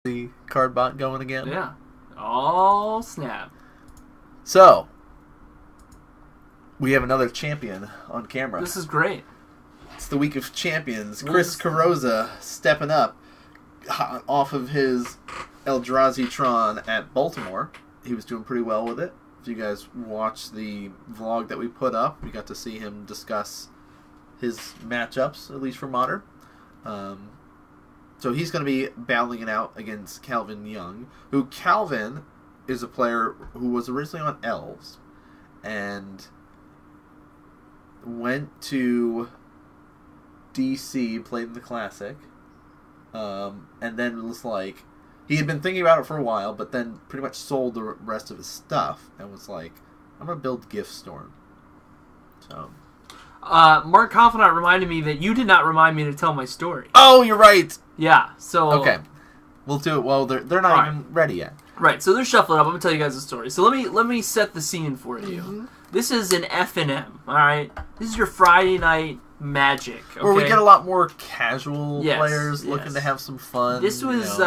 The card bot going again. Yeah. Oh, snap. So, we have another champion on camera. This is great. It's the week of champions. Chris Carrozza stepping up off of his Eldrazi Tron at Baltimore. He was doing pretty well with it. If you guys watched the vlog that we put up, we got to see him discuss his matchups, at least for Modern. So he's going to be battling it out against Calvin Young, who Calvin is a player who was originally on Elves and went to DC, played in the Classic, and then was like, he had been thinking about it for a while, but then pretty much sold the rest of his stuff and was like, I'm going to build Gift Storm. So... Mark Confidant reminded me that you did not remind me to tell my story. Oh, you're right. Yeah, so... Okay. We'll do it. Well, they're not even ready yet. Right, so they're shuffling up. I'm going to tell you guys a story. So let me set the scene for you. Mm-hmm. This is an F&M, all right? This is your Friday night Magic, okay? Where we get a lot more casual players looking to have some fun. This was,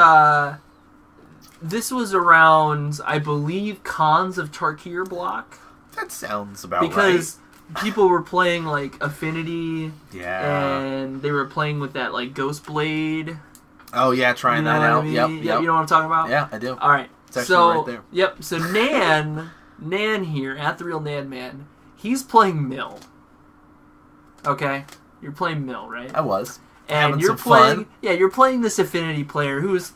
this was around, I believe, Khans of Tarkir block. That sounds about right. Because people were playing, like, Affinity. Yeah. And they were playing with that, like, Ghost Blade. Oh, yeah, trying that out. I mean? Yep. You know what I'm talking about? Yeah, I do. All right. It's actually right there. Yep. So Nan here, at the real Nan Man, he's playing Mill. Okay? You're playing Mill, right? I was. And you're playing... Fun. Yeah, you're playing this Affinity player who's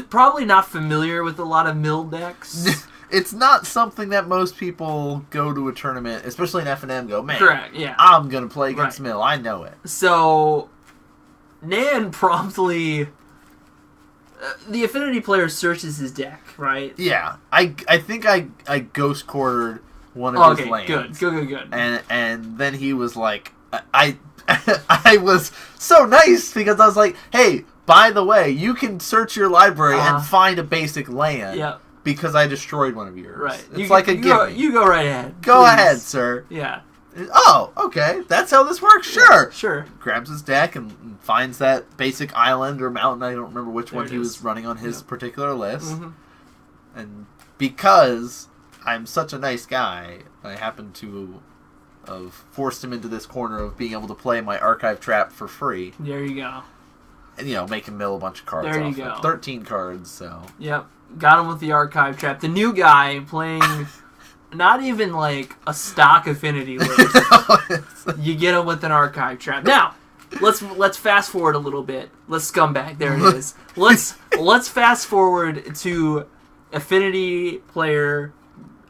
probably not familiar with a lot of Mill decks. It's not something that most people go to a tournament, especially in F&M, go, man, correct, yeah. I'm going to play against Mill. I know it. So, Nan promptly... the Affinity player searches his deck, right? Yeah. I think I ghost quartered one of his lands. Good. And then he was like... I was so nice because I was like, hey, by the way, you can search your library and find a basic land. Yep. Because I destroyed one of yours. Right. It's like a gimme. You go right ahead. Go ahead, sir. Yeah. Oh, okay. That's how this works. Sure. Sure. Grabs his deck and finds that basic island or mountain. I don't remember which one he was running on his particular list. Mm-hmm. And because I'm such a nice guy, I happen to have forced him into this corner of being able to play my archive trap for free. There you go. And, make him mill a bunch of cards there off. You go. 13 cards, so... Yep. Got him with the archive trap. The new guy playing not even like a stock Affinity list. You get him with an archive trap. Now, let's fast forward a little bit. Let's scumbag. There it is. Let's fast forward to Affinity player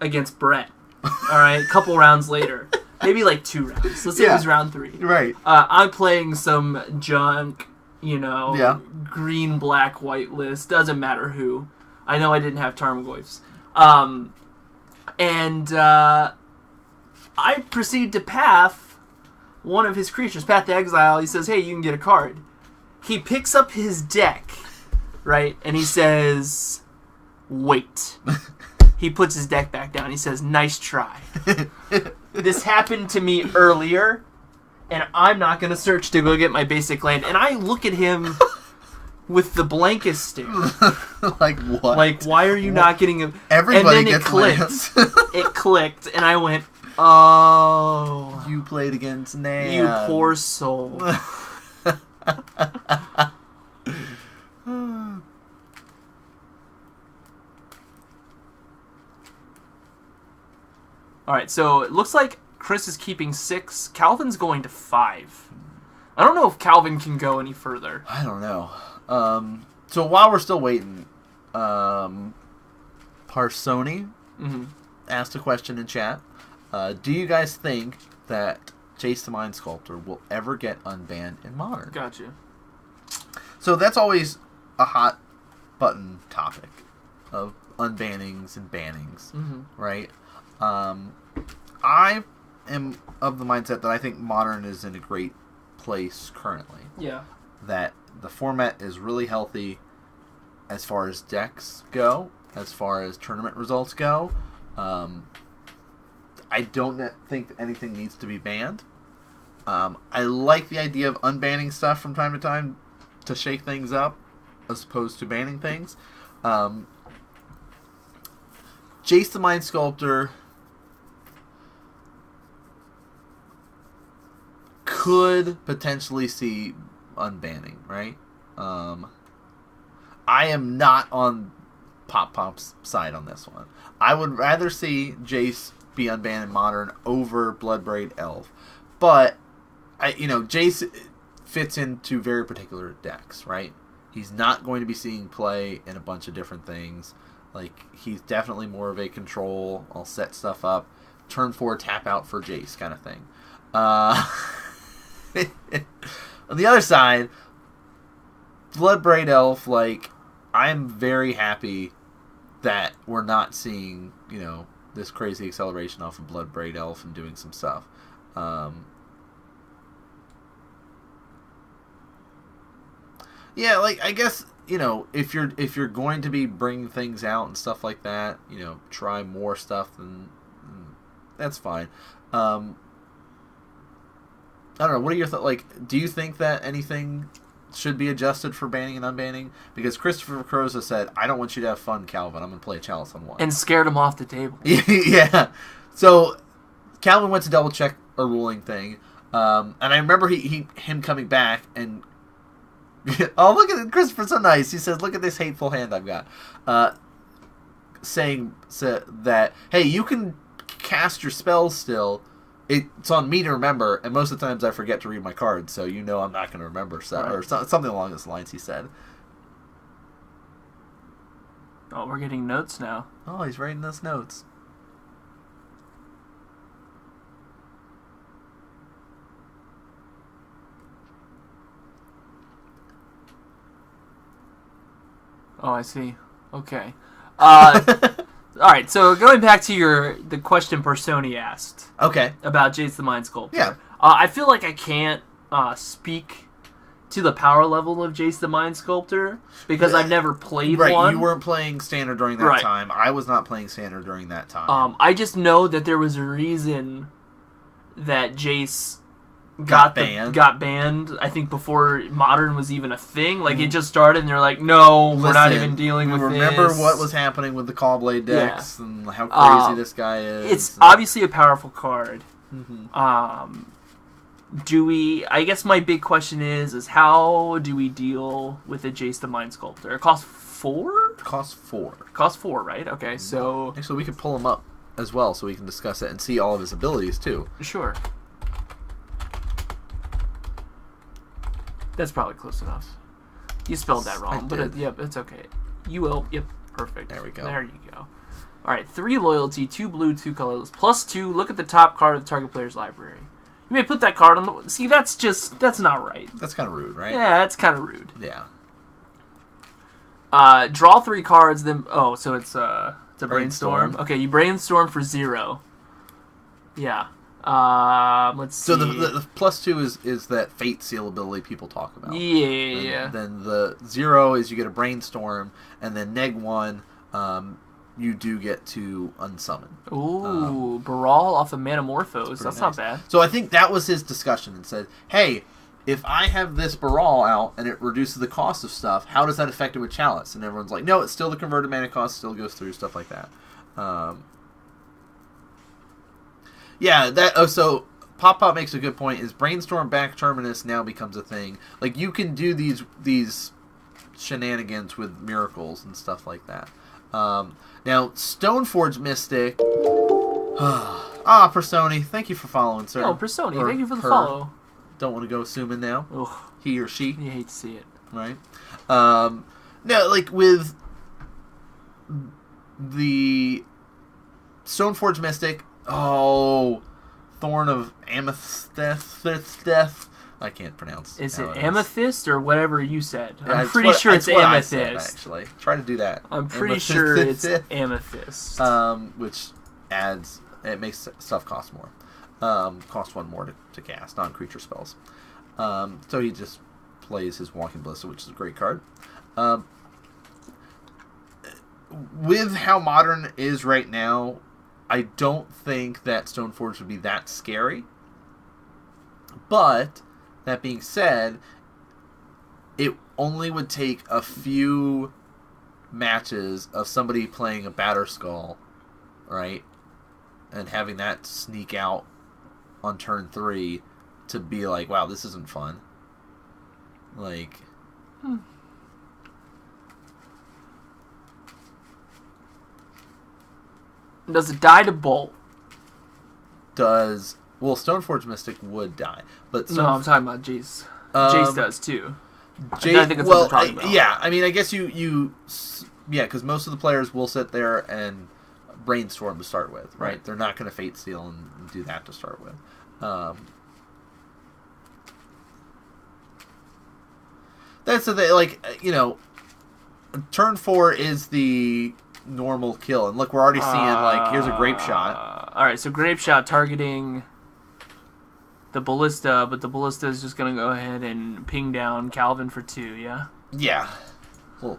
against Brett. All right, a couple rounds later. Maybe like 2 rounds. Let's say it was round 3. Right. I'm playing some junk, green, black, white list. Doesn't matter who. I know I didn't have Tarmogoyfs. And I proceed to path one of his creatures, Path to Exile. He says, hey, you can get a card. He picks up his deck, right? And he says, wait. He puts his deck back down. He says, nice try. This happened to me earlier, and I'm not going to search to go get my basic land. And I look at him... with the blankest stare. Like what? Like, why are you not getting him? Everybody and then gets lands. It clicked, and I went, oh. You played against Nan. You poor soul. Alright, so it looks like Chris is keeping 6. Calvin's going to 5. I don't know if Calvin can go any further. I don't know. So while we're still waiting, Parsoni asked a question in chat. Do you guys think that Chase the Mind Sculptor will ever get unbanned in Modern? Gotcha. So that's always a hot button topic of unbannings and bannings, right? I am of the mindset that I think Modern is in a great place currently. Yeah. That the format is really healthy as far as decks go, as far as tournament results go. I don't think anything needs to be banned. I like the idea of unbanning stuff from time to time to shake things up. as opposed to banning things. Jace the Mind Sculptor could potentially see unbanning, right? I am not on Pop's side on this one. I would rather see Jace be unbanned in Modern over Bloodbraid Elf. But, Jace fits into very particular decks, right? He's not going to be seeing play in a bunch of different things. Like, he's definitely more of a control, I'll set stuff up, turn 4, tap out for Jace kind of thing. On the other side, Bloodbraid Elf, I'm very happy that we're not seeing, this crazy acceleration off of Bloodbraid Elf and doing some stuff. I guess, if you're going to be bringing things out and stuff like that, try more stuff, then that's fine. I don't know. What are your thoughts? Do you think that anything should be adjusted for banning and unbanning? Because Christopher Croza said, "I don't want you to have fun, Calvin. I'm going to play a Chalice on 1." And scared him off the table. Yeah. So Calvin went to double check a ruling thing, and I remember him coming back and oh, look at it. Christopher's so nice. He says, "Look at this hateful hand I've got," saying that, hey, you can cast your spells still. It's on me to remember, and most of the times I forget to read my cards, so I'm not going to remember stuff, or something along those lines, he said. Oh, we're getting notes now. Oh, he's writing us notes. Oh, I see. Okay. All right, so going back to the question Personi asked. Okay. About Jace the Mind Sculptor. Yeah. I feel like I can't speak to the power level of Jace the Mind Sculptor because I've never played one. Right, you weren't playing Standard during that time. I was not playing Standard during that time. I just know that there was a reason that Jace got banned. I think before Modern was even a thing. It just started, and they're like, "No, we're not even dealing with this." Remember what was happening with the Callblade decks and how crazy this guy is. It's obviously a powerful card. Mm-hmm. I guess my big question is how do we deal with a Jace the Mind Sculptor? It costs 4? Costs 4. Costs 4, right? Okay, so actually we could pull him up as well so we can discuss it and see all of his abilities too. Sure. That's probably close enough. You spelled that wrong, but it's okay. Yep, perfect. There we go. There you go. All right, 3 loyalty, 2 blue, 2 colorless, +2. Look at the top card of the target player's library. You may put that card on the... See, that's not right. That's kind of rude, right? Yeah, that's kind of rude. Yeah. Draw 3 cards, then... Oh, so it's a brainstorm. Okay, you brainstorm for 0. Yeah. Let's see. So the +2 is that Fate Seal ability people talk about. Yeah. Then the 0 is you get a brainstorm, and then -1, you do get to unsummon. Ooh, Baral off of Manamorphose. That's nice. Not bad. So I think that was his discussion and said, hey, if I have this Baral out and it reduces the cost of stuff, how does that affect it with Chalice? And everyone's like, no, it's still the converted mana cost, still goes through, stuff like that. So Pop makes a good point, is Brainstorm back Terminus now becomes a thing. You can do these shenanigans with miracles and stuff like that. Now, Stoneforge Mystic... Personi, thank you for following, sir. Oh, Personi, thank you for the follow. Don't want to go assuming now. Ugh. He or she. You hate to see it. Right? With the Stoneforge Mystic... Oh, Thorn of Amethyst. I can't pronounce. Is it Amethyst or whatever you said? Yeah, I'm pretty sure it's Amethyst. Actually, try to do that. I'm pretty sure it's Amethyst. Which makes stuff cost more. Cost 1 more to cast non-creature spells. So he just plays his Walking Ballista, which is a great card. With how Modern is right now, I don't think that Stoneforge would be that scary. But, that being said, only would take a few matches of somebody playing a Batterskull, right? And having that sneak out on turn 3 to be like, wow, this isn't fun. Like... Does it die to Bolt? Well, Stoneforge Mystic would die, but No, I'm talking about Jace. Jace does too. I think that's what we're talking about. Yeah, I mean, I guess yeah, because most of the players will sit there and brainstorm to start with, right? They're not going to Fate Seal and do that to start with. That's the thing, like, turn 4 is the normal kill, and look, we're already seeing, like, here's a Grape Shot. Alright, so Grape Shot targeting the Ballista, but the Ballista is just going to go ahead and ping down Calvin for 2, yeah? Yeah. Well,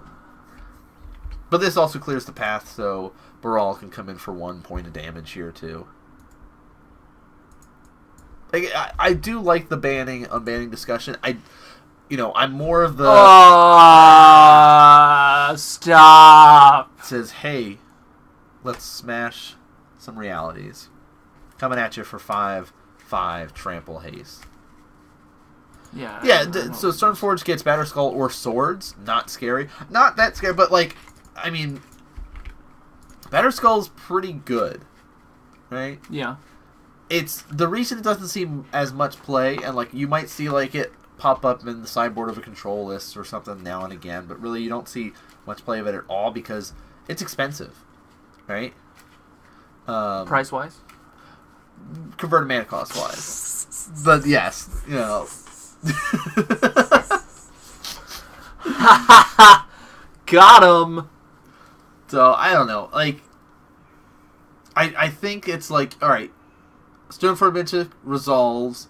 but this also clears the path, so Baral can come in for 1 point of damage here, too. Like, I do like the unbanning discussion. I'm more of the... stop! Says, hey, let's smash some realities. Coming at you for 5/5 trample haste. Yeah. Yeah, so Stoneforge gets Batterskull or swords. Not scary. Not that scary, but, like, I mean, Batterskull's pretty good, right? Yeah. It's the reason it doesn't see as much play, and, like, you might see, like, it pop up in the sideboard of a control list or something now and again, but really you don't see much play of it at all because it's expensive, right? Price-wise? Converted mana cost-wise. But, yes, Got him! So, I don't know. Like, I think it's like, alright, Stoneforge Mystic resolves,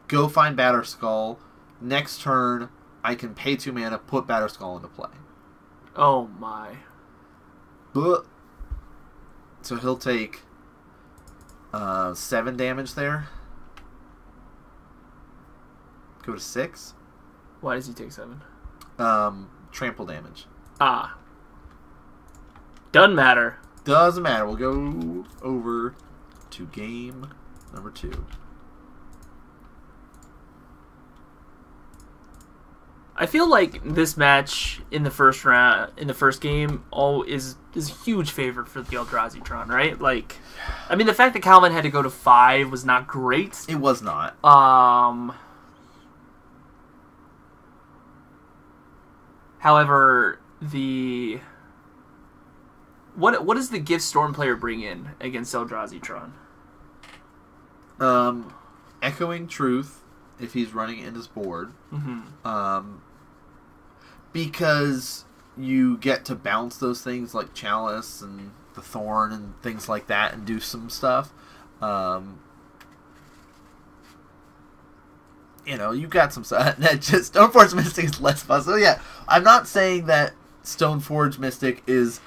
go find Batterskull, next turn, I can pay 2 mana, put Batterskull into play. Oh my. So he'll take 7 damage there. Go to 6. Why does he take 7? Trample damage. Doesn't matter. Doesn't matter. We'll go over to game number 2. I feel like this match in the first game, is a huge favor for the Eldrazi Tron, right? Like, I mean, the fact that Calvin had to go to 5 was not great. It was not. However, what does the Gift Storm player bring in against Eldrazi Tron? Echoing Truth, if he's running in his board. Mm-hmm. Because you get to bounce those things like Chalice and the Thorn and things like that and do some stuff. You've got some stuff. Just Stoneforge Mystic is less fun. So yeah, I'm not saying that Stoneforge Mystic is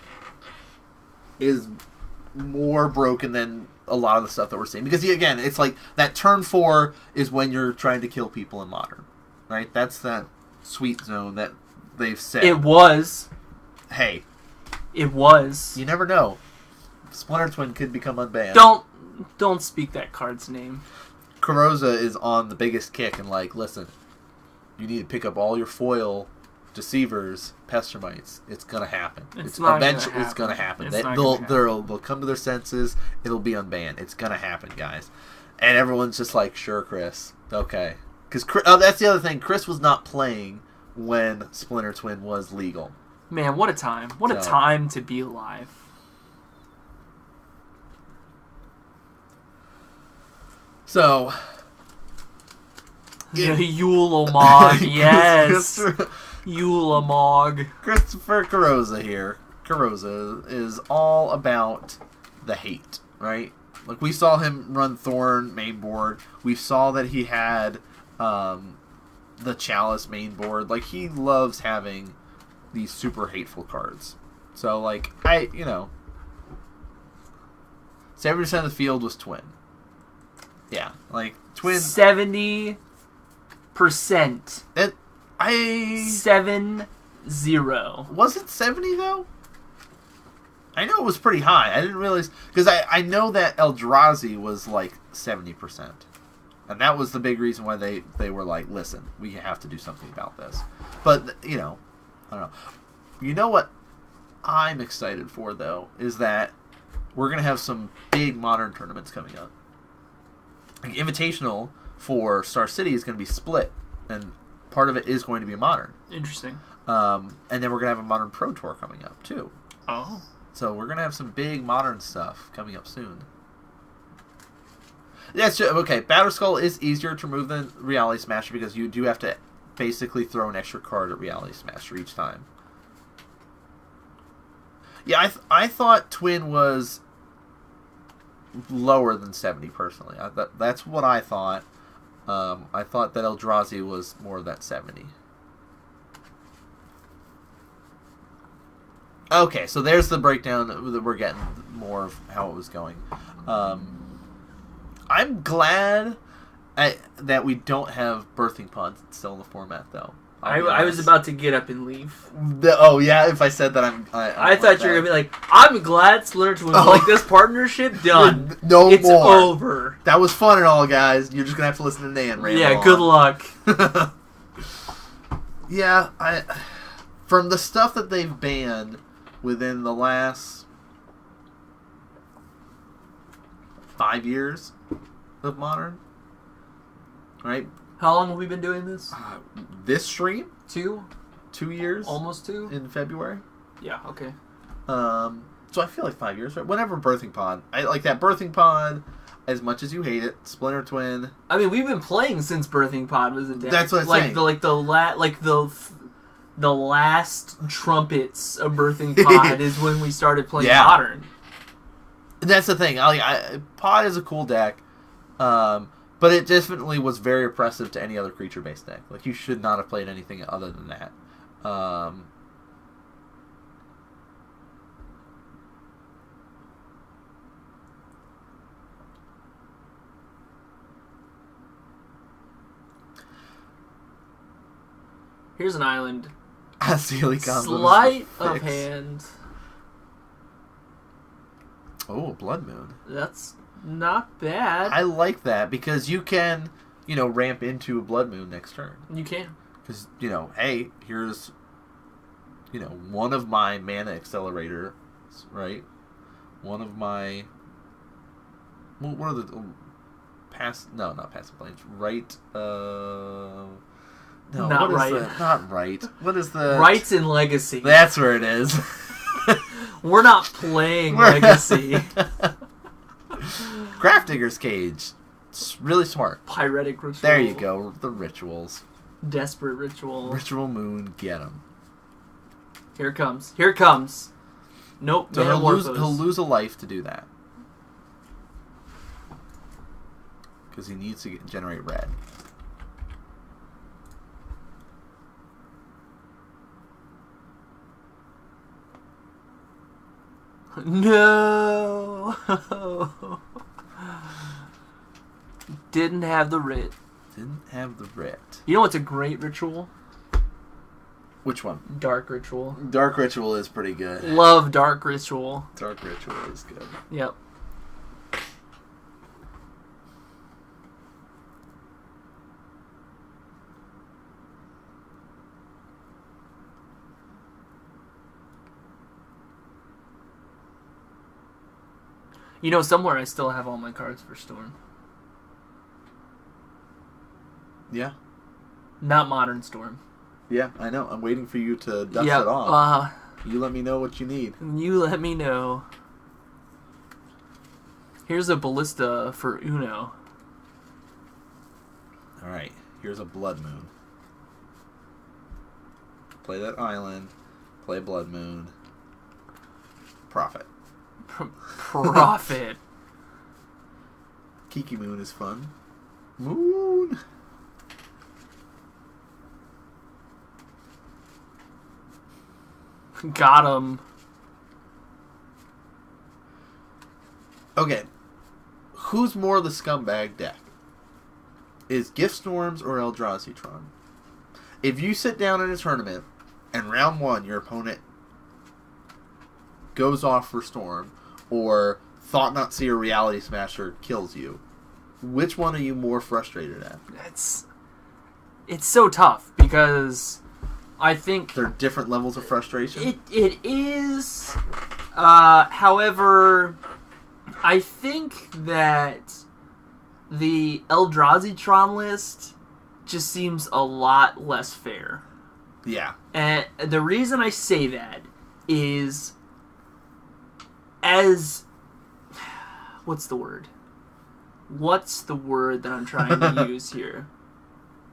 more broken than a lot of the stuff that we're seeing. Because again, it's like that turn 4 is when you're trying to kill people in Modern. Right? That's that sweet zone that they've said. It was. Hey. It was. You never know. Splinter Twin could become unbanned. Don't speak that card's name. Karoza is on the biggest kick and like, listen, you need to pick up all your foil deceivers, Pestermites. It's gonna happen. It's gonna happen. They'll come to their senses. It'll be unbanned. It's gonna happen, guys. And everyone's just like, sure, Chris. Okay. Because that's the other thing. Chris was not playing when Splinter Twin was legal. Man, what a time. What a time to be alive. So... Yulamog, yes. Yulamog. Christopher Karoza here. Karoza is all about the hate, right? Like, we saw him run Thorn main board. We saw that he had the Chalice main board. Like, he loves having these super hateful cards. So, like, 70% of the field was Twin. Yeah, like, Twin... 70%. 7-0. Was it 70 though? I know it was pretty high. I didn't realize because I know that Eldrazi was like 70%, and that was the big reason why they were like, listen, we have to do something about this. But I don't know. You know what I'm excited for though is that we're gonna have some big Modern tournaments coming up. Like Invitational for Star City is gonna be split, and part of it is going to be Modern. Interesting. And then we're gonna have a Modern Pro Tour coming up too. Oh. So we're gonna have some big Modern stuff coming up soon. That's just, okay. Batterskull is easier to remove than Reality Smasher because you do have to basically throw an extra card at Reality Smasher each time. Yeah, I thought Twin was lower than 70 personally. That's what I thought. I thought that Eldrazi was more of that 70. Okay, so there's the breakdown that we're getting more of how it was going. I'm glad that we don't have Birthing Pods still in the format, though. I was about to get up and leave. Yeah, if I said that, I thought you were going to be like, I'm glad Splinter Twin was like, this partnership, done. It's more. Over. That was fun and all, guys. You're just going to have to listen to Nan ramble on. Good luck. Yeah, from the stuff that they've banned within the last 5 years of Modern, right? How long have we been doing this? This stream? 2 years. Almost 2? In February. Yeah, okay. So I feel like 5 years, right? Whenever Birthing Pod. I like that Birthing Pod as much as you hate it. Splinter Twin. I mean, we've been playing since Birthing Pod was a deck. That's what I'm saying. The last trumpets of Birthing Pod is when we started playing Modern. That's the thing. Pod is a cool deck, but it definitely was very oppressive to any other creature-based deck. Like, you should not have played anything other than that. Here's an island. Sleight of hand. Oh, Blood Moon. That's not bad. I like that because you can, ramp into a Blood Moon next turn. You can. Because, hey, here's, one of my mana accelerators, right? One of my... What are the... No, not passive planes. Right, No, not right. Not right. What is the... Rights in Legacy. That's where it is. We're not playing Legacy. Grafdigger's Cage. It's really smart. Pyretic Ritual. There you go. The rituals. Desperate Ritual. Ritual Moon. Get him. Here it comes. Here it comes. Nope. So he'll lose a life to do that. Because he needs to generate red. No. Didn't have the writ. Didn't have the writ. You know what's a great ritual? Which one? Dark Ritual. Dark Ritual is pretty good. Love Dark Ritual. Dark Ritual is good. Yep. Somewhere I still have all my cards for Storm. Yeah. Not Modern Storm. Yeah, I know. I'm waiting for you to dust it off. You let me know what you need. You let me know. Here's a Ballista for Uno. Alright, here's a Blood Moon. Play that island. Play Blood Moon. Profit. Profit. Kiki Moon is fun. Moon! Got him. Okay. Who's more the scumbag deck? Is Gift Storms or Eldrazi Tron? If you sit down in a tournament and round 1 your opponent goes off for Storm or Thought Not Seer Reality Smasher kills you, which one are you more frustrated at? It's so tough because I think there are different levels of frustration. It is. However, I think that the Eldrazi Tron list just seems a lot less fair. Yeah. And the reason I say that is as... What's the word? What's the word that I'm trying to use here?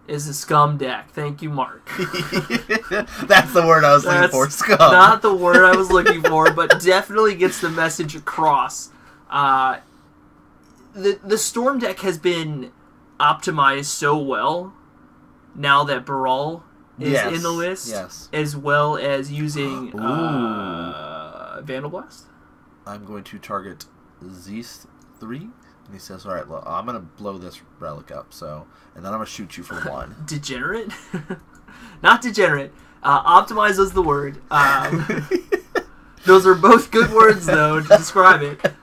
Is a scum deck. Thank you, Mark. That's the word I was looking for, scum. Not the word I was looking for, but definitely gets the message across. The Storm deck has been optimized so well now that Baral is in the list, as well as using Vandal Blast. I'm going to target Zeus 3, and he says, "All right, well, I'm going to blow this relic up, and then I'm going to shoot you for 1." Degenerate? Not degenerate. Optimize is the word. Those are both good words, though, to describe it.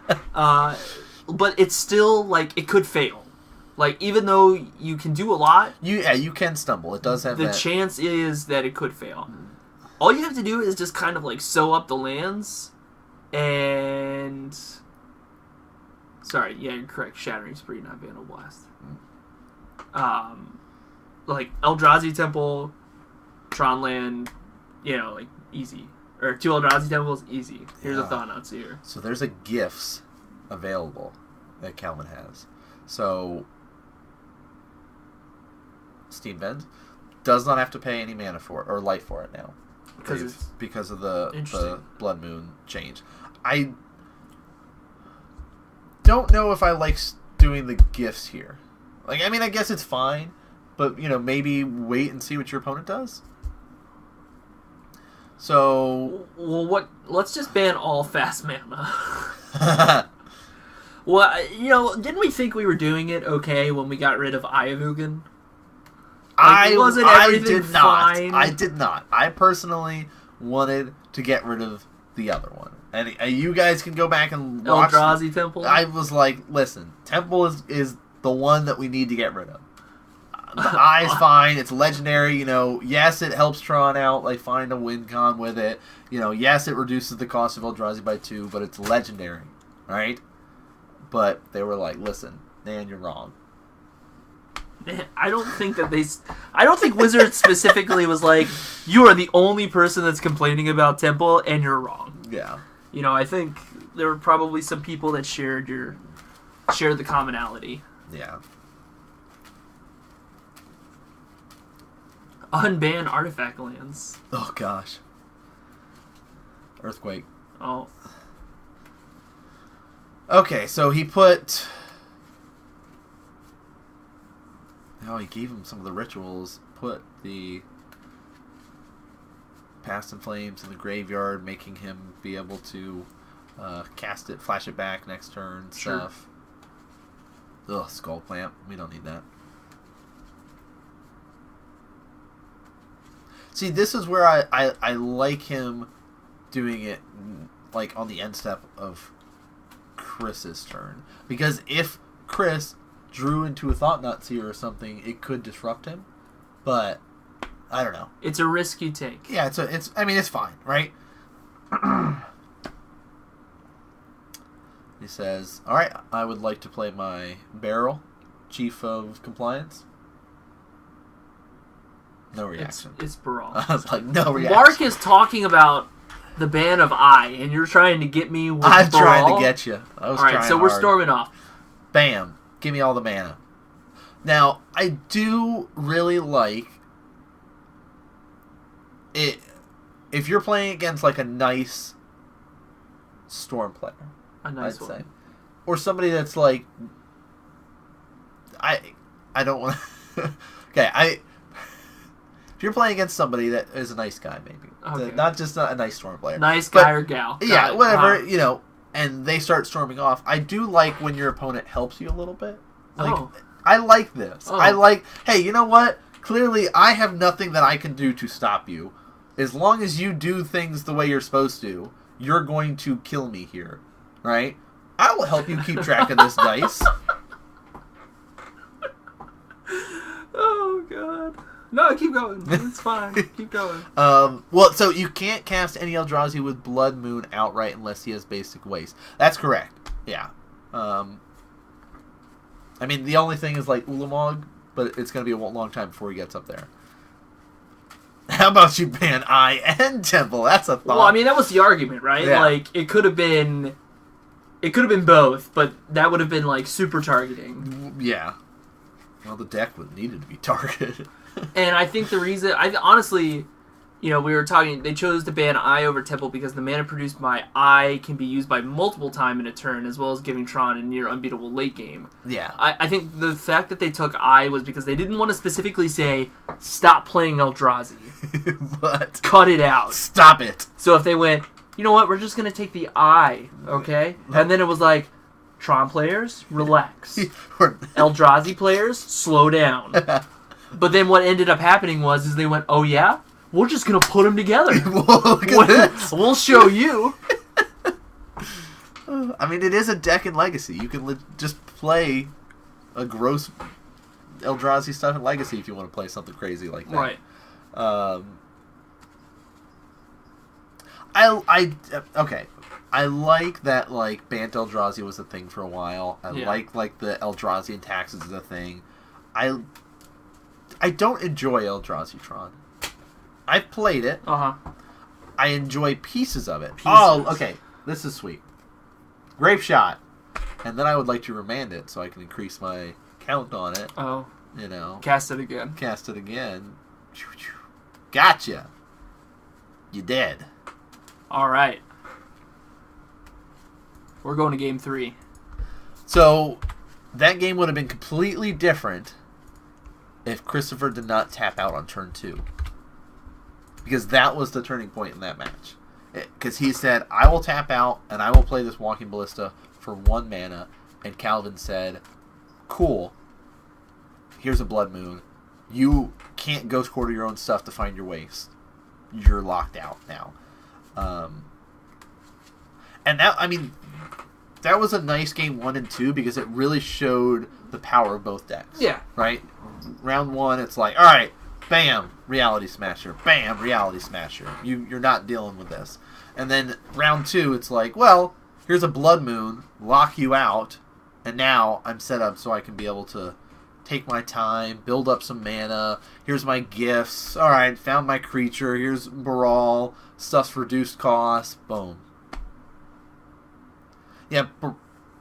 But it's still, like, it could fail. Like, even though you can do a lot... you can stumble. It does have the chance is that it could fail. All you have to do is just kind of, like, sew up the lands, and... Sorry, yeah, you're correct. Shattering Spree, not Vandal Blast. Like, Eldrazi Temple, Tron Land, like, easy. Or 2 Eldrazi Temples, easy. Here's a Thought Not Seer. So there's a gifts available that Calvin has. So Steam Bend does not have to pay any mana for it, or life for it now. Because of the Blood Moon change. I don't know if I like doing the gifts here. Like, I mean, I guess it's fine, but, maybe wait and see what your opponent does. So... Well, let's just ban all fast mana. Well, didn't we think we were doing it okay when we got rid of Ayavugan? Wasn't everything fine? I did not. I personally wanted to get rid of the other one. And you guys can go back and watch... Eldrazi Temple? I was like, listen, Temple is the one that we need to get rid of. The Eye's fine. It's legendary. Yes, it helps Tron out. Like, find a win con with it. Yes, it reduces the cost of Eldrazi by 2, but it's legendary. Right? But they were like, listen, man, you're wrong. I don't think Wizards specifically was like, you are the only person that's complaining about Temple, and you're wrong. Yeah. I think there were probably some people that shared the commonality. Yeah. Unban artifact lands. Oh, gosh. Earthquake. Oh. Okay, so he put... Oh, he gave him some of the rituals. Put the Past in Flames in the graveyard, making him be able to cast it, flash it back next turn, stuff. Ugh, Skull Clamp. We don't need that. See, this is where I like him doing it, like, on the end step of Chris's turn. Because if Chris drew into a Thought Not Seer or something, it could disrupt him. But I don't know. It's a risk you take. Yeah, it's fine, right? He says, "All right, I would like to play my Barrel, Chief of Compliance." No reaction. It's Baral. I was like, no reaction. Mark is talking about the ban of Eye, and you're trying to get me with I'm Baral? trying to get you. All right, so we're storming off. Bam. Give me all the mana. Now, I do really like it if you're playing against, like, a nice Storm player. A nice one. Say. Or somebody that's like... I don't want to... Okay, if you're playing against somebody that is a nice guy, maybe. Okay. Not just a nice Storm player. Nice guy or gal. Yeah, whatever, and they start storming off. I do like when your opponent helps you a little bit. Like, I like this. I like, hey, you know what? Clearly, I have nothing that I can do to stop you. As long as you do things the way you're supposed to, you're going to kill me here. Right? I will help you keep track of this dice. Oh, God. No, keep going. It's fine. Keep going. Well, so you can't cast any Eldrazi with Blood Moon outright unless he has basic waste. That's correct. Yeah. I mean, the only thing is like Ulamog, but it's going to be a long time before he gets up there. How about you ban Eye and Temple? That's a thought. Well, I mean, that was the argument, right? Yeah. Like, it could have been both, but that would have been, like, super targeting. Yeah. Well, the deck needed to be targeted. And I think the reason, honestly, you know, we were talking, they chose to ban Eye over Temple because the mana produced by Eye can be used by multiple times in a turn, as well as giving Tron a near unbeatable late game. Yeah. I think the fact that they took Eye was because they didn't want to specifically say, stop playing Eldrazi. But cut it out. Stop it. So if they went, you know what, we're just going to take the Eye, okay? And then it was like, Tron players, relax. Eldrazi players, slow down. But then what ended up happening was they went, oh yeah? We're just going to put them together. Look at this. We'll show you. I mean, it is a deck in Legacy. You can just play a gross Eldrazi stuff in Legacy if you want to play something crazy like that. Right. Okay. I like that, like, Bant Eldrazi was a thing for a while. I like the Eldrazi and taxes is a thing. I don't enjoy Eldrazi Tron. I've played it. Uh-huh. I enjoy pieces of it. Oh, okay. This is sweet. Grape Shot. And then I would like to remand it so I can increase my count on it. Oh. You know. Cast it again. Cast it again. Gotcha. You dead. All right. We're going to game 3. So, that game would have been completely different if Christopher did not tap out on turn 2. Because that was the turning point in that match. Because he said, I will tap out and I will play this Walking Ballista for 1 mana. And Calvin said, cool. Here's a Blood Moon. You can't ghost quarter your own stuff to find your waste. You're locked out now. And that, I mean, that was a nice game 1 and 2 because it really showed the power of both decks. Yeah. Right? Round 1, it's like, all right, bam, Reality Smasher. Bam, Reality Smasher. You're not dealing with this. And then round 2, it's like, well, here's a Blood Moon, lock you out, and now I'm set up so I can be able to take my time, build up some mana. Here's my gifts. All right, found my creature. Here's Baral. Stuff's reduced cost. Boom. Yeah,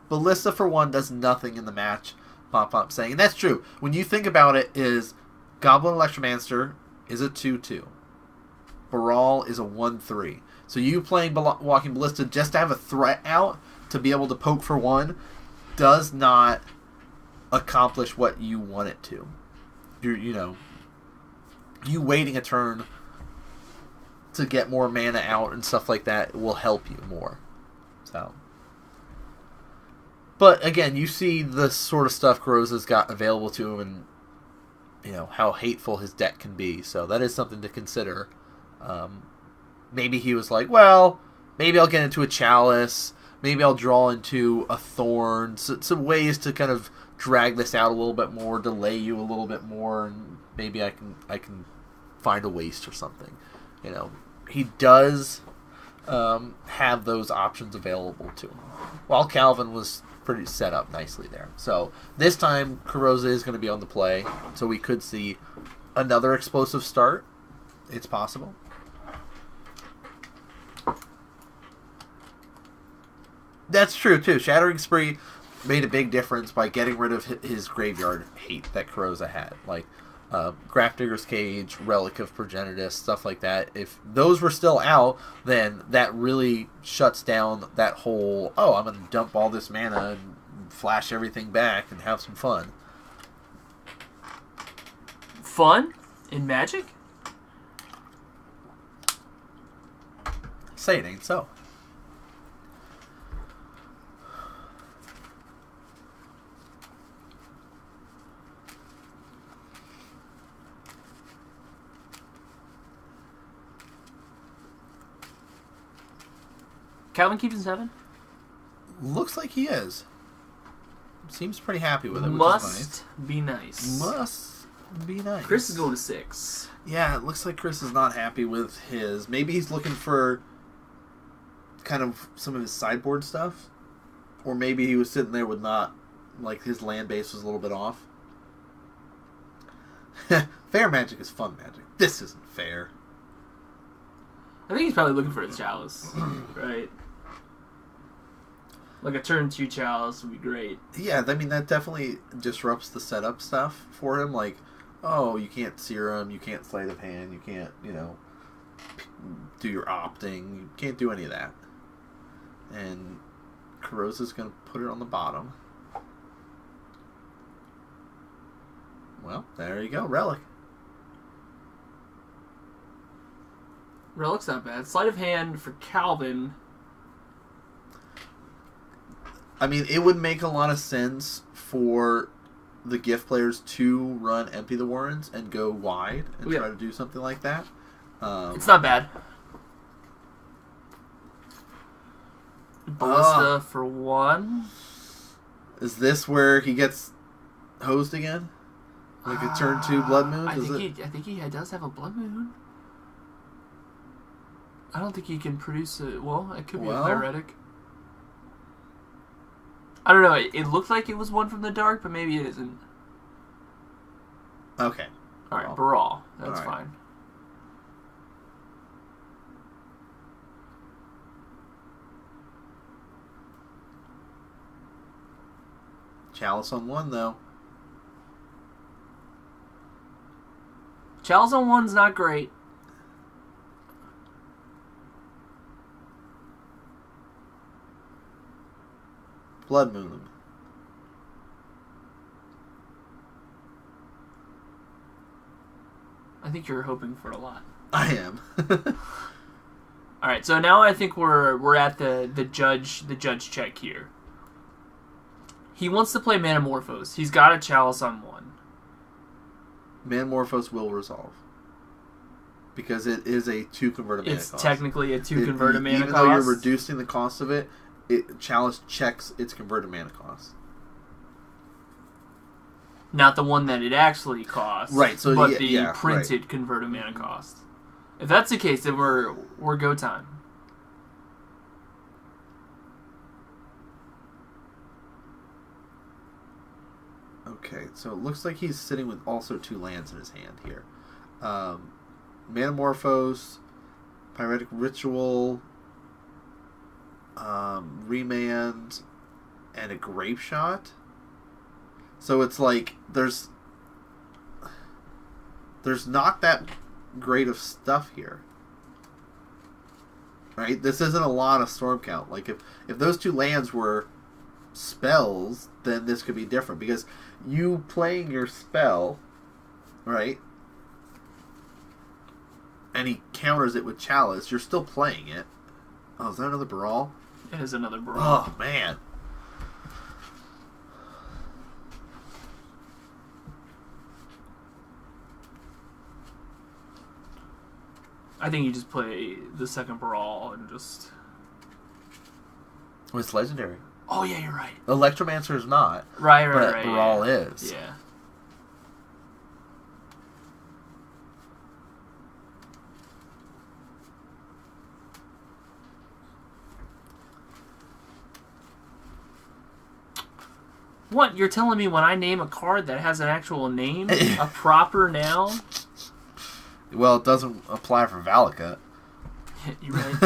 Ballista for 1 does nothing in the match. Pop saying, and that's true. When you think about it, is Goblin Electromancer is a 2/2. Baral is a 1/3. So you playing Walking Ballista just to have a threat out to be able to poke for 1 does not accomplish what you want it to. You waiting a turn to get more mana out and stuff like that will help you more. So, but again, you see the sort of stuff Groza's got available to him, and you know how hateful his deck can be. So that is something to consider. Maybe he was like, well, maybe I'll get into a Chalice. Maybe I'll draw into a Thorn. So, some ways to kind of drag this out a little bit more, delay you a little bit more, and maybe I can find a waste or something. You know, he does have those options available to him. While Calvin was pretty set up nicely there. So this time, Karoza is going to be on the play, so we could see another explosive start. It's possible. That's true, too. Shattering Spree made a big difference by getting rid of his graveyard hate that Karoza had. Like, Grafdigger's Cage, Relic of Progenitus, stuff like that. If those were still out, then that really shuts down that whole, oh, I'm going to dump all this mana and flash everything back and have some fun. Fun? In Magic? Say it ain't so. Calvin keeping 7? Looks like he is. Seems pretty happy with it, which Must is nice. be nice. Must be nice. Chris is going to 6. Yeah, it looks like Chris is not happy with his. Maybe he's looking for kind of some of his sideboard stuff. Or maybe he was sitting there with not, like, his land base was a little bit off. Fair magic is fun magic. This isn't fair. I think he's probably looking for a chalice, right? Like a turn 2 chalice would be great. Yeah, I mean, that definitely disrupts the setup stuff for him. Like, oh, you can't sear him, you can't sleight of hand, you can't, do your opting. You can't do any of that. And Corrosa's going to put it on the bottom. Well, there you go, Relic. Relic's not bad. Sleight of hand for Calvin. I mean, it would make a lot of sense for the gift players to run Empty the Warrens and go wide and try to do something like that. It's not bad. Ballista for 1. Is this where he gets hosed again? Like a turn 2 Blood Moon? I think he does have a Blood Moon. I don't think he can produce it. Well, it could be a Pyretic. I don't know. It looked like it was one from the dark, but maybe it isn't. Okay. Alright, Baral. That's fine. Chalice on 1, though. Chalice on 1's not great. Blood Moon him. I think you're hoping for a lot. I am. All right, so now I think we're at the judge check here. He wants to play Manamorphose. He's got a Chalice on 1. Manamorphose will resolve. Because it is a 2 converted mana cost. It's technically a 2 converted mana cost. Even though you're reducing the cost of it, Chalice checks its converted mana cost. Not the one that it actually costs. Right, so but the printed converted mana cost. If that's the case, then we're go time. Okay, so it looks like he's sitting with also 2 lands in his hand here. Manamorphose, Pyretic Ritual, Remand, and a Grape Shot. So it's like there's not that great of stuff here. Right? This isn't a lot of storm count. Like if those 2 lands were spells, then this could be different because you playing your spell, right? And he counters it with Chalice, you're still playing it. Oh, is that another Baral? It is another Baral. Oh, man. I think you just play the second Baral and just... Oh, it's legendary. Oh, yeah, you're right. Electromancer is not. Right, but right. Baral is. Yeah. What? You're telling me when I name a card that has an actual name, a proper noun? Well, it doesn't apply for Valakut. You're right.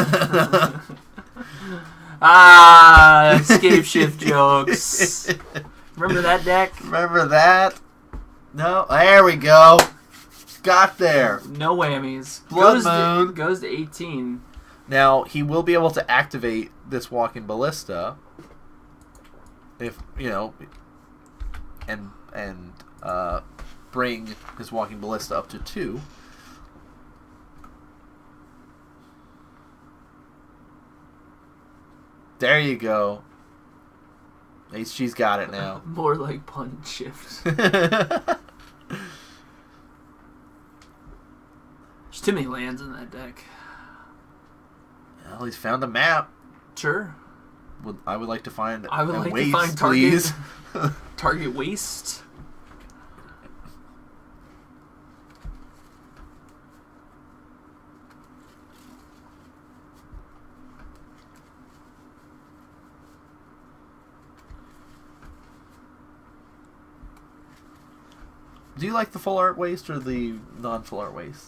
Escape shift jokes. Remember that deck? Remember that? No? There we go. Got there. No whammies. Blood Moon. Goes to 18. Now, he will be able to activate this Walking Ballista if, and bring his Walking Ballista up to 2. There you go. She's got it now. More like pun shift. There's too many lands in that deck. Well, he's found a map. Sure. I would like to find I would a like waste, to find please. Target waste. Do you like the full art waste or the non-full art waste?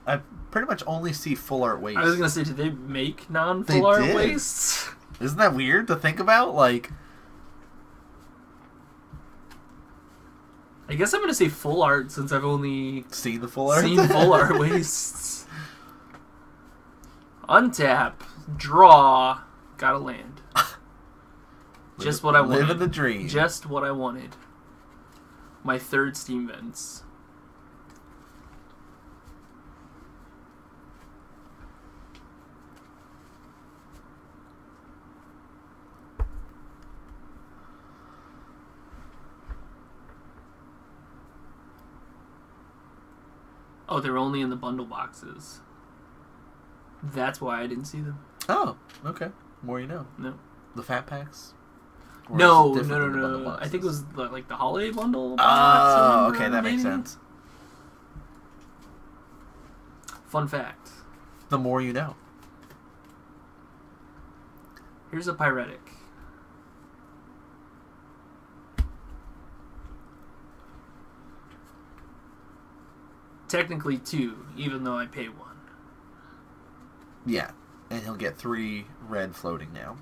I pretty much only see full art waste. I was gonna say, did they make non-full art wastes? Isn't that weird to think about? Like, I guess I'm gonna say full art since I've only seen the full art. Seen full art wastes. Untap, draw, gotta land. Just what I wanted. Living the dream. Just what I wanted. My third Steam Vents. Oh, they're only in the bundle boxes. That's why I didn't see them. Oh, okay. More you know. No. The fat packs? Or No. is it different than the bundle I think it was like the holiday bundle. Oh, okay, that maybe? makes sense. Fun fact. The more you know. Here's a Pyretic. Technically 2, even though I pay 1. Yeah, and he'll get 3 red floating now.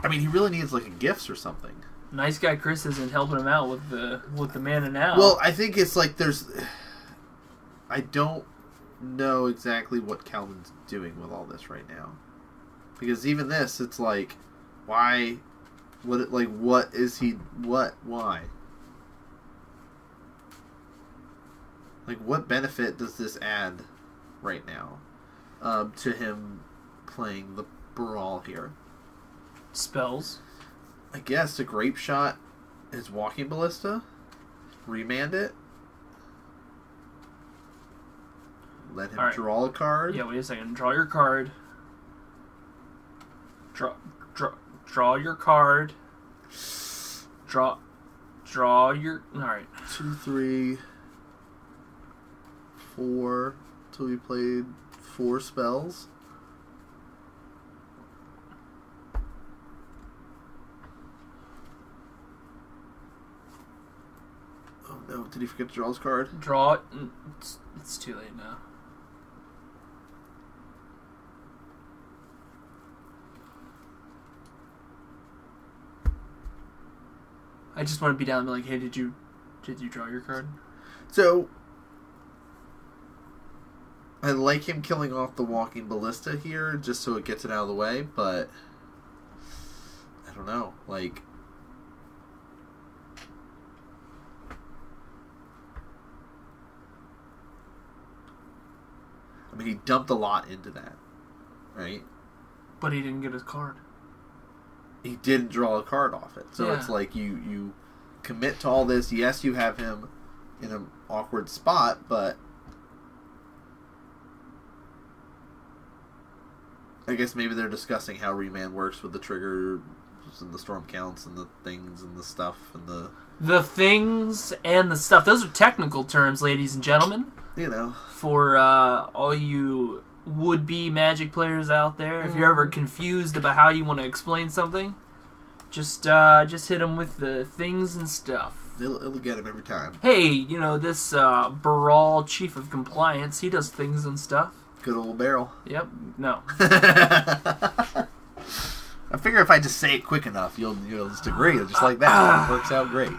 I mean, he really needs like a gifts or something. Nice guy Chris isn't helping him out with the mana now. Well, I think it's like there's... I don't know exactly what Calvin's doing with all this right now. Because even this, it's like, why... What is he... What? Why? Like, what benefit does this add right now to him playing the Brawl here? Spells. I guess a Grape Shot is Walking Ballista. Remand it. Let him draw a card. Yeah, wait a second. Draw your card. Draw your card. Draw your... Alright. 2, 3, 4. Till we played 4 spells. Oh no, did he forget to draw his card? Draw... It's too late now. I just want to be down and be like, hey, did you draw your card? So, I like him killing off the Walking Ballista here, just so it gets it out of the way, but I don't know, like... I mean, he dumped a lot into that, right? But he didn't get his card. He didn't draw a card off it. So yeah. It's like you commit to all this. Yes, you have him in an awkward spot, but I guess maybe they're discussing how remand works with the triggers and the storm counts and the things and the stuff and the things and the stuff. Those are technical terms, ladies and gentlemen. You know, for all you would-be Magic players out there, if you're ever confused about how you want to explain something, just hit them with the things and stuff. It'll get him every time. Hey, you know, this Baral Chief of Compliance, he does things and stuff. Good old Barrel. Yep. No. I figure if I just say it quick enough, you'll just agree. Just like that. It works out great.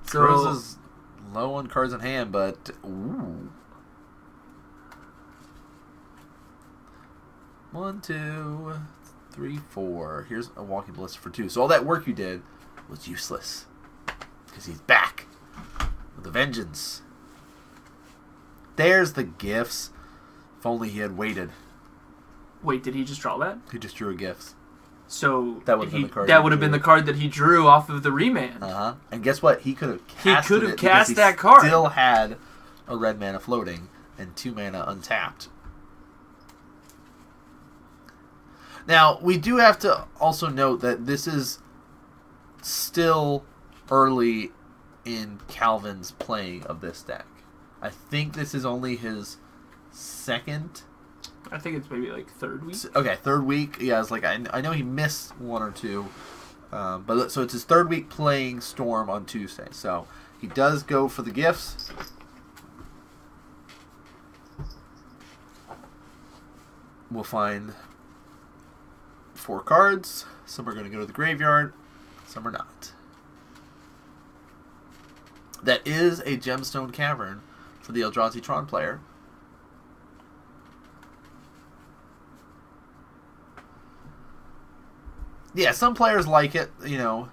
So Rose is low on cards in hand, but ooh. 1, 2, 3, 4. Here's a Walking Ballista for 2. So all that work you did was useless. Because he's back with a vengeance. There's the gifts. If only he had waited. Wait, did he just draw that? He just drew a gifts. So that would have been the card. That would have been the card that he drew off of the remand. And guess what? He could have cast that card. Still had a red mana floating and 2 mana untapped. Now, we do have to also note that this is still early in Calvin's playing of this deck. I think this is only his second. I think it's maybe like third week. Okay, third week. Yeah, it's like I know he missed one or two, but so it's his third week playing Storm on Tuesday. So he does go for the gifts. We'll find 4 cards. Some are going to go to the graveyard. Some are not. That is a Gemstone Cavern for the Eldrazi Tron player. Yeah, some players like it, you know.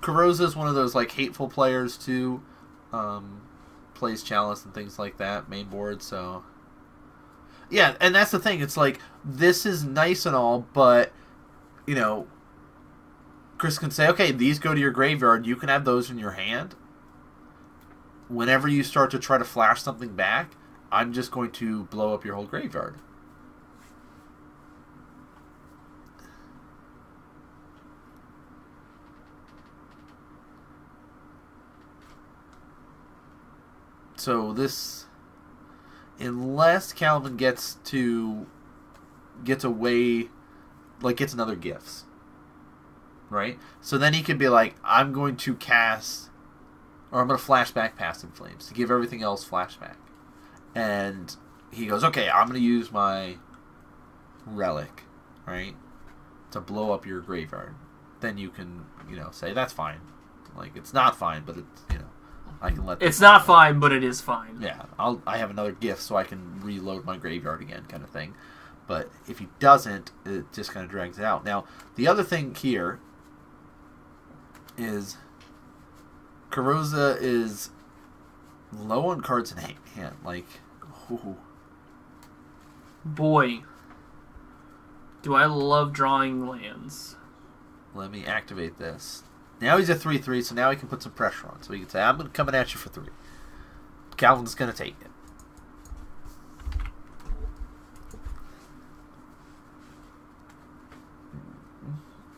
Carosa is one of those like hateful players too. Plays Chalice and things like that, main board, so yeah, and that's the thing, it's like this is nice and all, but you know, Chris can say, okay, these go to your graveyard, you can have those in your hand. Whenever you start to try to flash something back, I'm just going to blow up your whole graveyard. So this, unless Calvin gets away, like gets another gifts, right? So then he could be like, I'm going to cast, or I'm going to flashback Past in Flames to give everything else flashback. And he goes, okay, I'm going to use my relic, right, to blow up your graveyard. Then you can, you know, say that's fine. Like, it's not fine, but it's, you know, I can let. It's not fine, but it is fine. Yeah, I have another gift, so I can reload my graveyard again, kind of thing. But if he doesn't, it just kind of drags it out. Now, the other thing here is Carosa is low on cards in hand. Like, ooh. Boy, do I love drawing lands. Let me activate this. Now he's at 3/3, so now he can put some pressure on. So he can say, I'm coming at you for 3. Calvin's going to take it.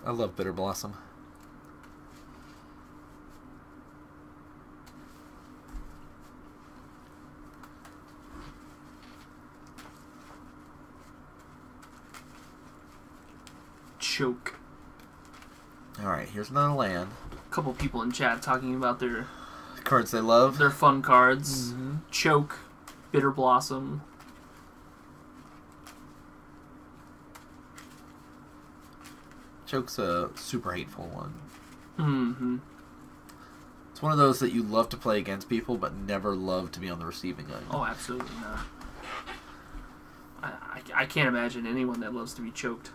I love Bitter Blossom. Choke. Alright, here's another land. A couple people in chat talking about their cards they love. Their fun cards. Mm-hmm. Choke. Bitter Blossom. Choke's a super hateful one. Mm-hmm. It's one of those that you love to play against people, but never love to be on the receiving end. Oh, absolutely not. I can't imagine anyone that loves to be choked.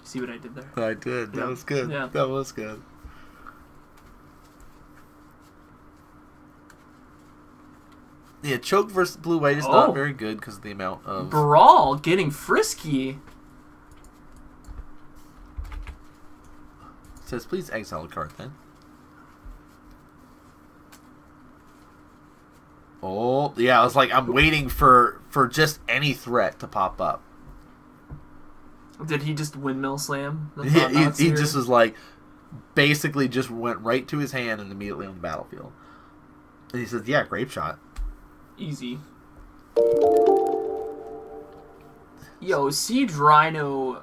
See what I did there? I did. That was good. Yeah. That was good. Yeah, choke versus blue-white is not very good because of the amount of... Brawl getting frisky. It says, please exile a card then. Oh, yeah, I was like, I'm waiting for just any threat to pop up. Did he just windmill slam? He just was like, basically just went right to his hand and immediately on the battlefield. And he says, yeah, grape shot. Easy. Yo, Siege Rhino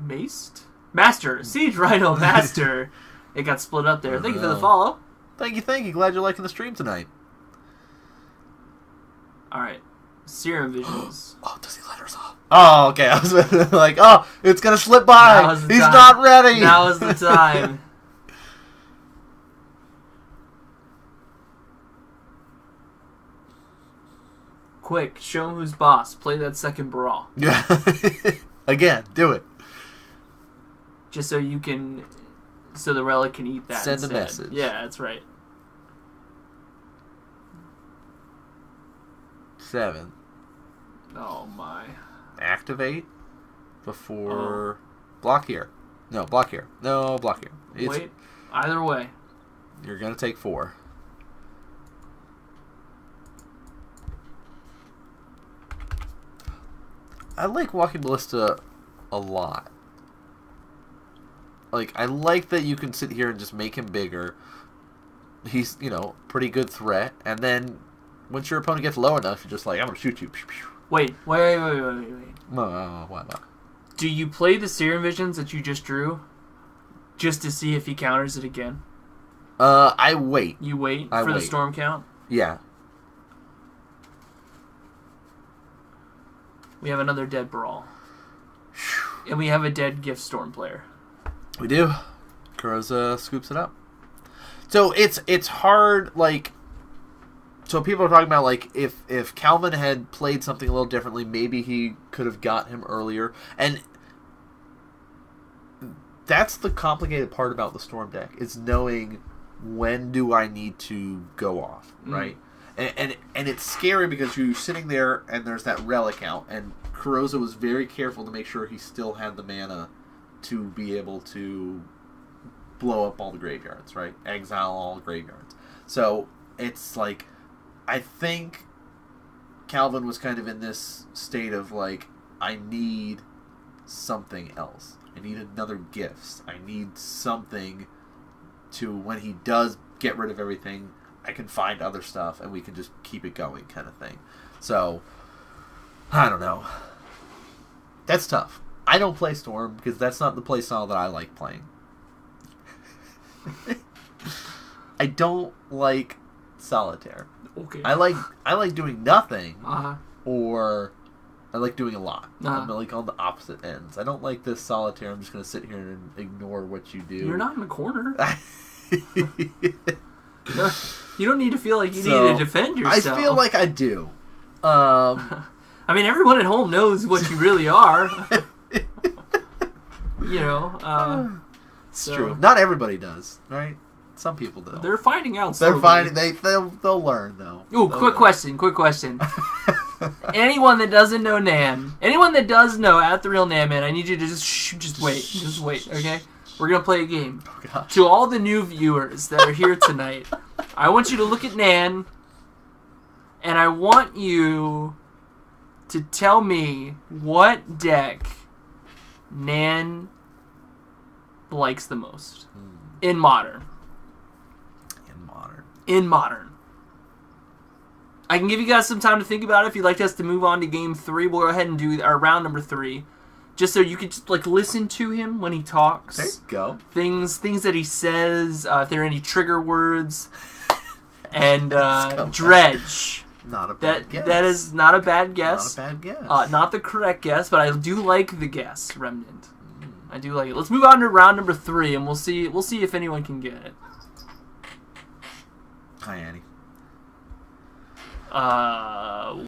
Maced? Master. Siege Rhino Master. It got split up there. Thank you for the follow. Thank you. Glad you're liking the stream tonight. Alright. Serum Visions. Oh, does he let us off? Oh, okay. I was like, oh, it's going to slip by. He's not ready. Now is the time. Quick, show him who's boss. Play that second brawl. Yeah. Again, do it. Just so you can... So the relic can eat that Send instead. a message. Yeah, that's right. 7. Oh, my. Activate before... Block here. No, block here. No, block here. Wait. Either way. You're going to take 4. I like Walking Ballista a lot. Like, I like that you can sit here and just make him bigger. He's, pretty good threat. And then, once your opponent gets low enough, you're just like, I'm going to shoot you. Wait. What? Do you play the Serum Visions that you just drew just to see if he counters it again? I wait. You wait for the storm count? Yeah. We have another dead Brawl. And we have a dead Gift Storm player. We do. Kurosa scoops it up. So it's hard, like... So people are talking about, like, if Calvin had played something a little differently, maybe he could have got him earlier. And that's the complicated part about the Storm deck, is knowing when do I need to go off, right? And it's scary because you're sitting there and there's that relic out, and Kurosa was very careful to make sure he still had the mana to be able to blow up all the graveyards, right? Exile all the graveyards. So it's like, I think Calvin was kind of in this state of like, I need something else. I need another gifts. I need something to, when he does get rid of everything, I can find other stuff and we can just keep it going, kind of thing. So, I don't know. That's tough. I don't play Storm because that's not the play style that I like playing. I don't like Solitaire. Okay. I like doing nothing, Uh-huh. or I like doing a lot. Uh-huh. I'm like on the opposite ends. I don't like this Solitaire. I'm just going to sit here and ignore what you do. You're not in the corner. You don't need to feel like you need to defend yourself. I feel like I do. I mean, everyone at home knows what you really are. It's true. Not everybody does, right? Some people do. They're finding out. They're finding. They'll learn though. Ooh, quick question. Anyone that doesn't know Nan, anyone that does know at the real Nan Man, I need you to just wait, okay? We're gonna play a game. Oh, gosh. To all the new viewers that are here tonight, I want you to look at Nan, and I want you to tell me what deck Nan likes the most in Modern. In Modern. I can give you guys some time to think about it. If you'd like us to move on to Game 3, we'll go ahead and do our round number 3. Just so you could just, like, listen to him when he talks. There you go. Things that he says, if there are any trigger words. And Dredge. Not a bad guess. That is not a bad guess. Not a bad guess. Not the correct guess, but I do like the guess, Remnant. I do like it. Let's move on to round number 3, and we'll see if anyone can get it. Hi, Annie.